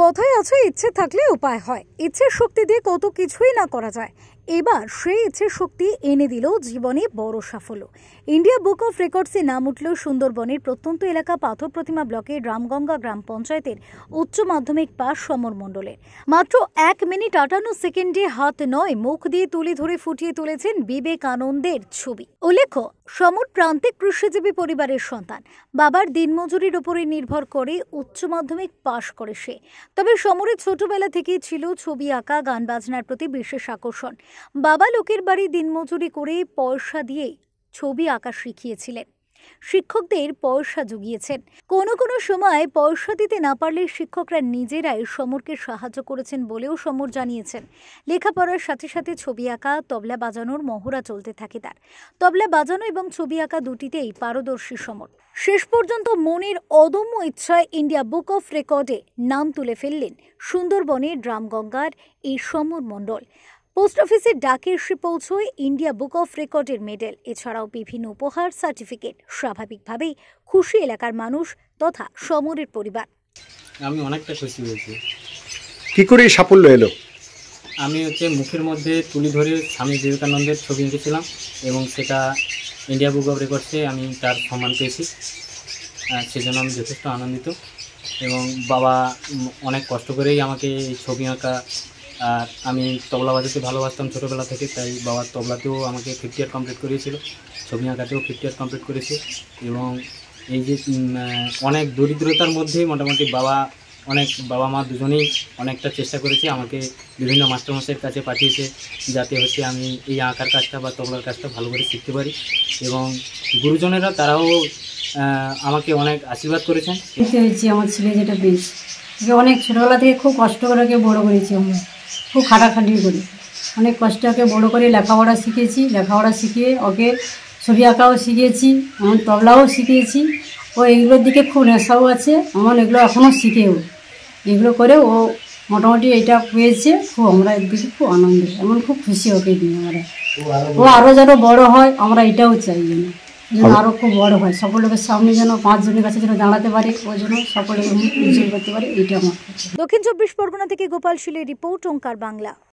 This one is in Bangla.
কথায় আছে ইচ্ছে থাকলে উপায় হয়। ইচ্ছের শক্তি দিয়ে কত কিছুই না করা যায়। এবার সেই ইচ্ছের শক্তি এনে দিল জীবনে বড় সাফল্য। ইন্ডিয়া বুক অফ রেকর্ডসে নাম উঠল সুন্দরবনের প্রত্যন্ত এলাকা পাথর প্রতিমা ব্লকের রামগঙ্গা গ্রাম পঞ্চায়েতের উচ্চ মাধ্যমিক পাস সমর মণ্ডলের। মাত্র 1 মিনিট 58 সেকেন্ডে হাত নয় মুখ দিয়ে তুলে ধরে ফুটিয়ে তুলেছেন বিবেকানন্দের ছবি। উল্লেখ্য, সমর প্রান্তিক কৃষিজীবী পরিবারের সন্তান। বাবার দিনমজুরির উপরে নির্ভর করে উচ্চ মাধ্যমিক পাশ করে সে। তবে সমরের ছোটবেলা থেকেই ছিল ছবি আঁকা, গান বাজনার প্রতি বিশেষ আকর্ষণ। বাবা লোকের বাড়ি দিনমজুরি করে পয়সা দিয়ে ছবি আঁকা শিখিয়েছিলেন, শিক্ষকদের পয়সা জুগিয়েছেন। কোনো কোনো সময় পয়সা দিতে না পারলে শিক্ষকরা নিজেরাই সমরকে সাহায্য করেছেন বলেও সমর জানিয়েছেন। লেখাপড়ার সাথে সাথে ছবি আঁকা, তবলা বাজানোর মহড়া চলতে থাকে তার। তবলা বাজানো এবং ছবি আঁকা দুটিতেই পারদর্শী সমর। শেষ পর্যন্ত মনের অদম্য ইচ্ছায় ইন্ডিয়া বুক অফ রেকর্ডে নাম তুলে ফেললেন সুন্দরবনের রামগঙ্গার এই সমর মণ্ডল। পোস্ট অফিসের ডাকে এসে পৌঁছয় ইন্ডিয়া বুক অফ রেকর্ডের মেডেল, এছাড়াও বিভিন্ন উপহার, সার্টিফিকেট। স্বাভাবিকভাবেই খুশি এলাকার মানুষ তথা সমরের পরিবার। আমি অনেকটা খুশি হয়েছি। কি করে সাফল্য এলো? আমি মুখের মধ্যে তুলি ধরে স্বামী বিবেকানন্দের ছবি এঁকেছিলাম এবং সেটা ইন্ডিয়া বুক অফ রেকর্ডসে আমি তার সম্মান পেয়েছি। সেজন্য আমি যথেষ্ট আনন্দিত। এবং বাবা অনেক কষ্ট করেই আমাকে এই ছবি আঁকা, আর আমি তবলা বাজাতে ভালোবাসতাম ছোটোবেলা থেকে, তাই বাবার তবলাতেও আমাকে 50 ইয়ার কমপ্লিট করিয়েছিল, ছবি আঁকাতেও 50 ইয়ার কমপ্লিট করেছে। এবং এই যে অনেক দরিদ্রতার মধ্যেই মোটামুটি বাবা মা দুজনেই অনেকটা চেষ্টা করেছে, আমাকে বিভিন্ন মাস্টারমশাইয়ের কাছে পাঠিয়েছে যাতে আমি এই আঁকার কাজটা বা তবলার কাজটা ভালো করে শিখতে পারি। এবং গুরুজনেরা তারাও আমাকে অনেক আশীর্বাদ করেছেন। হয়েছি আমার ছেলে যেটা পেয়েছি, অনেক ছোটোবেলা থেকে খুব কষ্ট করে ওকে বড়ো করেছি, আমরা খুব খাটাখাটি করি, অনেক কষ্ট ওকে বড়ো করে লেখাপড়া শিখেছি। লেখাপড়া শিখিয়ে ওকে ছবি আঁকাও শিখিয়েছি, এমন তবলাও শিখিয়েছি। ও এগুলোর দিকে খুব নেশাও আছে, এমন এগুলো এখনও শিখেও এগুলো করে ও মোটামুটি এটা পেয়েছে। খুব আমরা একদিকে খুব আনন্দ, এমন খুব খুশি ওকে নিয়ে আমরা। ও আরও যেন বড় হয়, আমরা এটাও চাই যেন আরও খুব বড় হয়, সকল লোকের সামনে যেন 5 জনের কাছে যেন দাঁড়াতে পারে, ওই জন্য সকলের উজ্জ্বল করতে পারে, এইটা আমার। দক্ষিণ 24 পরগনা থেকে গোপাল শীলের রিপোর্ট, ওঙ্কার বাংলা।